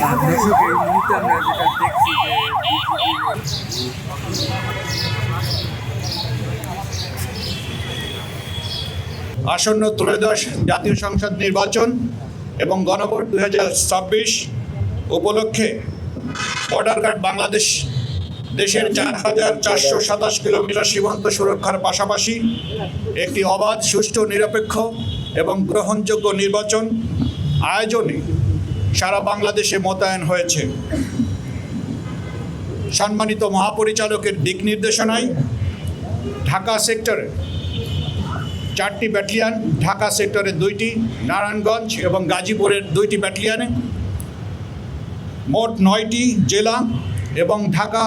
দর্শক, এই মুহূর্তে আমরা যেটা দেখছি যে আসন্ন ত্রয়োদশ জাতীয় সংসদ নির্বাচন এবং গণভোট 2026 উপলক্ষে বর্ডার গার্ড বাংলাদেশ দেশের 4,427 কিলোমিটার সীমান্ত সুরক্ষার পাশাপাশি একটি অবাধ, সুষ্ঠু, নিরপেক্ষ এবং গ্রহণযোগ্য নির্বাচন আয়োজনে সারা বাংলাদেশে মোতায়েন হয়েছে। সম্মানিত মহাপরিচালকের দিক নির্দেশনায় ঢাকা সেক্টরে 4টি ব্যাটালিয়ন, ঢাকা সেক্টরে 2টি, নারায়ণগঞ্জ এবং গাজীপুরের 2টি ব্যাটালিয়নে মোট 9টি জেলা এবং ঢাকা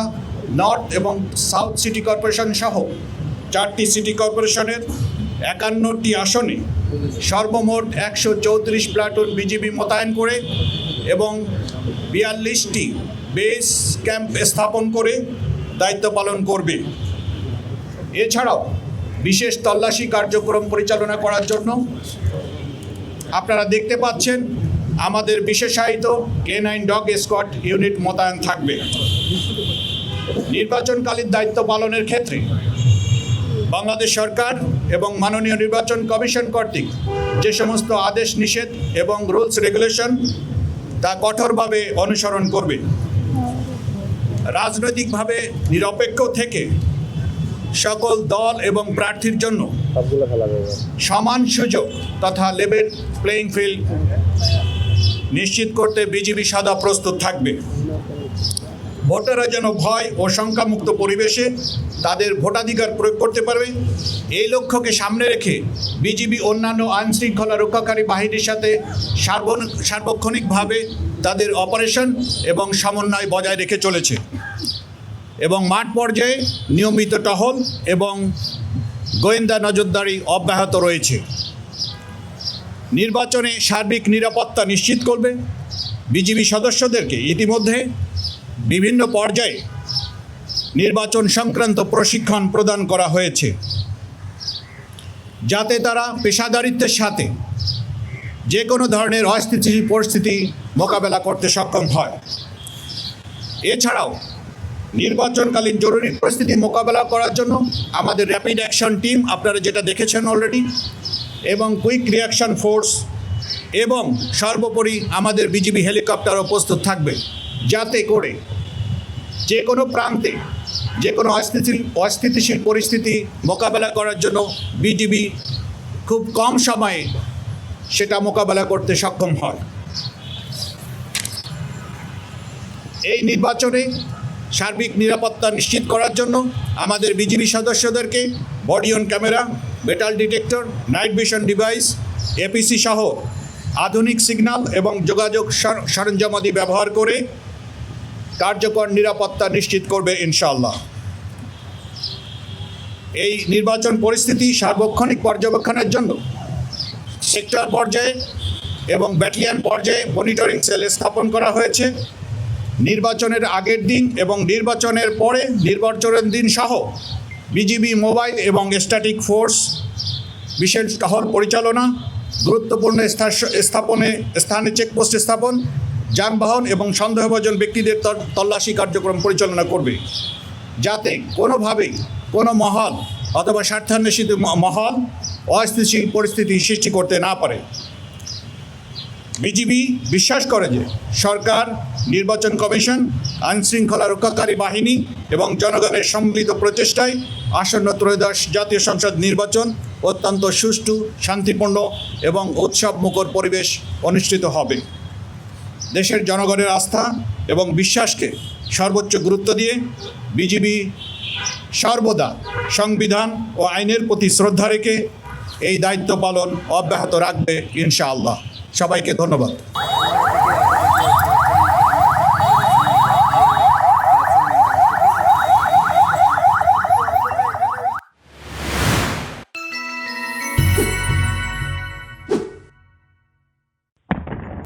নর্থ এবং সাউথ সিটি কর্পোরেশন সহ 4টি সিটি কর্পোরেশনের 51টি আসনে সর্বমোট 134 প্লাটুন বিজিবি মোতায়েন করে এবং 42টি বেস ক্যাম্প স্থাপন করে দায়িত্ব পালন করবে। এছাড়াও বিশেষ তল্লাশি কার্যক্রম পরিচালনা করার জন্য আপনারা দেখতে পাচ্ছেন আমাদের বিশেষায়িত K9 ডগ স্কোয়াড ইউনিট মোতায়েন থাকবে। নির্বাচনকালীন দায়িত্ব পালনের ক্ষেত্রে বাংলাদেশ সরকার এবং মাননীয় নির্বাচন কমিশন কর্তৃক যে সমস্ত আদেশ নিষেধ এবং রুলস রেগুলেশন তা কঠোরভাবে অনুসরণ করবে। রাজনৈতিকভাবে নিরপেক্ষ থেকে সকল দল এবং প্রার্থীর জন্য সমান সুযোগ তথা লেভেল প্লেইং ফিল্ড নিশ্চিত করতে বিজিবি সদা প্রস্তুত থাকবে। ভোটাররা যেন ভয় ও শঙ্কামুক্ত পরিবেশে তাদের ভোটাধিকার প্রয়োগ করতে পারবে, এই লক্ষ্যকে সামনে রেখে বিজিবি অন্যান্য আইনশৃঙ্খলা রক্ষাকারী বাহিনীর সাথে সার্বক্ষণিকভাবে তাদের অপারেশন এবং সমন্বয় বজায় রেখে চলেছে এবং মাঠ পর্যায়ে নিয়মিত টহল এবং গোয়েন্দা নজরদারি অব্যাহত রয়েছে। নির্বাচনে সার্বিক নিরাপত্তা নিশ্চিত করবে। বিজিবি সদস্যদেরকে ইতিমধ্যে বিভিন্ন পর্যায়ে নির্বাচন সংক্রান্ত প্রশিক্ষণ প্রদান করা হয়েছে, যাতে তারা পেশাদারিত্বের সাথে যে কোনো ধরনের অস্থিতিশীল পরিস্থিতি মোকাবেলা করতে সক্ষম হয়। এছাড়াও নির্বাচনকালীন জরুরি পরিস্থিতি মোকাবেলা করার জন্য আমাদের র্যাপিড অ্যাকশন টিম, আপনারা যেটা দেখেছেন অলরেডি, এবং কুইক রিয়াকশন ফোর্স এবং সর্বোপরি আমাদের বিজিবি হেলিকপ্টারও প্রস্তুত থাকবে, যাতে করে যে কোনো প্রান্তে যে কোনো অস্থিতিশীল পরিস্থিতি মোকাবেলা করার জন্য বিজিবি খুব কম সময়ে সেটা মোকাবেলা করতে সক্ষম হয়। এই নির্বাচনে সার্বিক নিরাপত্তা নিশ্চিত করার জন্য আমাদের বিজিবি সদস্যদেরকে body on camera, metal detector, night vision device, APC সহ আধুনিক সিগন্যাল এবং যোগাযোগ সরঞ্জামাদি ব্যবহার করে কার্যকর নিরাপত্তা নিশ্চিত করবে ইনশাআল্লাহ। এই নির্বাচন পরিস্থিতি সার্বক্ষণিক পর্যবেক্ষণের জন্য সেক্টর পর্যায়ে এবং ব্যাটালিয়ন পর্যায়ে মনিটরিং সেল স্থাপন করা হয়েছে। নির্বাচনের আগের দিন এবং নির্বাচনের পরে নির্বাচনের দিন সহ বিজিবি মোবাইল এবং স্ট্যাটিক ফোর্স বিশেষ টহল পরিচালনা, গুরুত্বপূর্ণ স্থানে চেকপোস্ট স্থাপন, যানবাহন এবং সন্দেহভাজন ব্যক্তিদের তল্লাশি কার্যক্রম পরিচালনা করবে, যাতে কোনোভাবেই কোনো মহল অথবা স্বার্থান্বেষিত মহল অস্থিতিশীল পরিস্থিতি সৃষ্টি করতে না পারে। বিজিবি বিশ্বাস করে যে সরকার, নির্বাচন কমিশন, আইনশৃঙ্খলা রক্ষাকারী বাহিনী এবং জনগণের সম্মিলিত প্রচেষ্টায় আসন্ন ত্রয়োদশ জাতীয় সংসদ নির্বাচন অত্যন্ত সুষ্ঠু, শান্তিপূর্ণ এবং উৎসবমুখর পরিবেশ অনুষ্ঠিত হবে। দেশের জনগণের আস্থা এবং বিশ্বাসকে সর্বোচ্চ গুরুত্ব দিয়ে বিজিবি সর্বদা সংবিধান ও আইনের প্রতি শ্রদ্ধা রেখে এই দায়িত্ব পালন অব্যাহত রাখবে ইনশাআল্লাহ। সবাইকে ধন্যবাদ।